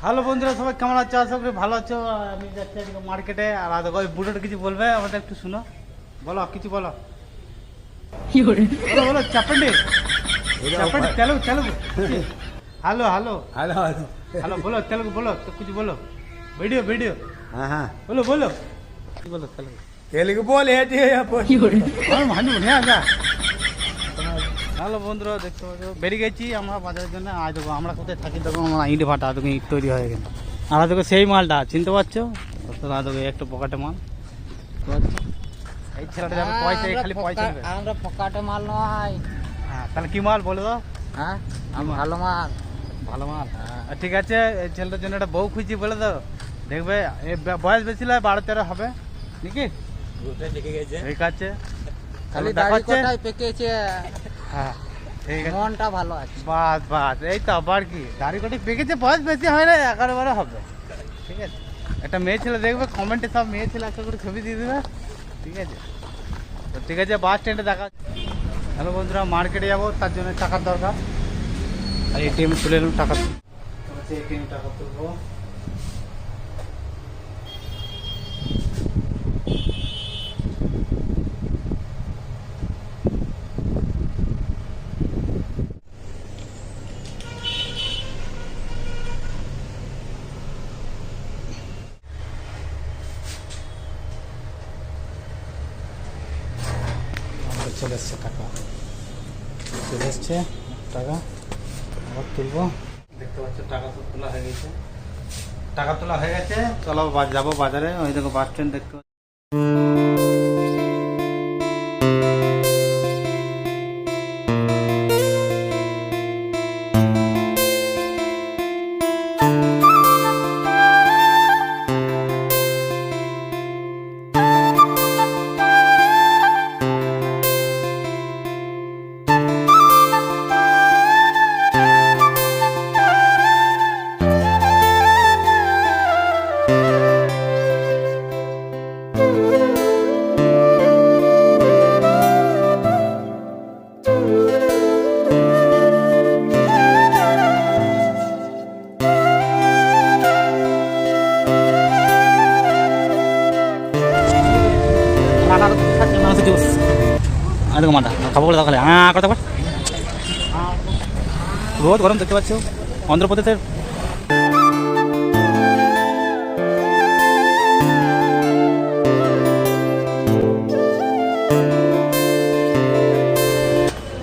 Hello বন্ধুরা, সবাই কেমন আছো? আশা করি ভালো আছো। আমি যাচ্ছি আজকে মার্কেটে। আর ওই বুড়োটা কিছু বলবে আমাদের, একটু শুনো। বলো, কিছু বলো। বলো বলো, চাপড়ি চাপড়ি, Telugu Telugu. Hello hello hello hello hello, বলো তেলুগু, বলো তো কিছু বলো। ভিডিও ভিডিও हाँ हाँ বলো বলো, কি বলো তেলুগু। तेलुगु बोल है जी अपन হ্যালো বন্ধুরা, দেখতে পাচ্ছ বেরিয়ে গেছি আমরা বাজারের জন্য। আজ দেখো আমরা কোথায় থাকি, দেখো আমরা ইট ভাটা, দেখো ইট তৈরি হয়ে গেছে। আর দেখো সেই মালটা চিনতে পারছো, দেখো একটু পকেটে মাল। এই ছেলেটা যাবে পয়সা, খালি পয়সা দেবে। আমরা পকেটে মাল নয়। হ্যাঁ, তাহলে কি মাল বলে দাও। হ্যাঁ, আমি ভালো মাল। ভালো মাল। ঠিক আছে, এই ছেলেটার জন্য একটা বউ খুঁজি বলে দাও। দেখবে এ বয়স বেশি নয়, 12-13 হবে নাকি? ঠিক আছে, খালি দাড়ি দেখাচ্ছে। কোটায় পেকেছে, হ্যাঁ ঠিক আছে, মনটা ভালো আছে। বাস বাস, এই তো আবার কি, দাড়ি কোটি পেকেছে, বয়স বেশি হয় না, 11-12 হবে। ঠিক আছে, একটা মেয়ে ছেলে দেখবে, কমেন্টে সব মেয়ে ছেলে একটা করে ছবি দিয়ে দেবে। ঠিক আছে, তো ঠিক আছে, বাস স্ট্যান্ডে দেখা। হ্যালো বন্ধুরা, মার্কেটে যাবো, তার জন্য টাকার দরকার। আর এটিএম তুলে এলাম, টাকা এটিএম টাকা তুলবো। চলে এসছে টাকা, চলে এসছে টাকা, আবার তুলবো। দেখতে পাচ্ছ টাকা তো তোলা হয়ে গেছে, টাকা তোলা হয়ে গেছে। চলো যাবো বাজারে, ওই দেখো বাস স্ট্যান্ড দেখতে পাচ্ছ। দেখো মাটা খাবো বলে তাহলে হ্যাঁ কথা বল। রোদ গরম দেখতে পাচ্ছ, অন্ধ্রপ্রদেশের।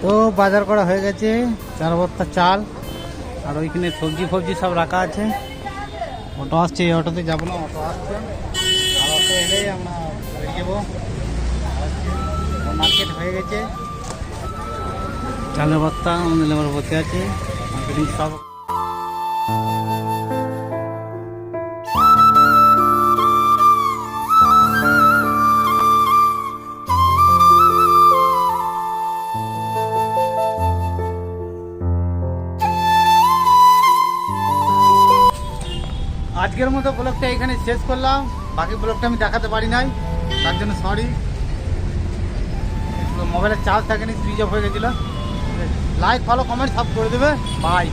তো বাজার করা হয়ে গেছে, 4 বস্তা চাল, আর ওইখানে সবজি ফবজি সব রাখা আছে। অটো আসছে, এই অটোতে যাবো না, অটো আসছে। আর অটো এলেই আমরা বেরিয়ে যাবো। মার্কেট হয়ে গেছে, চালের বস্তা আমাদের লেবার বসে আছে, মার্কেটিং সব। আজকের মতো ব্লগটা এখানে শেষ করলাম। বাকি ব্লগটা আমি দেখাতে পারি নাই, তার জন্য সরি। মোবাইলে চার্জ থাকেনি, সুইচ অফ হয়ে গেছিলো। লাইক ফলো কমেন্ট সব করে দেবে। বাই।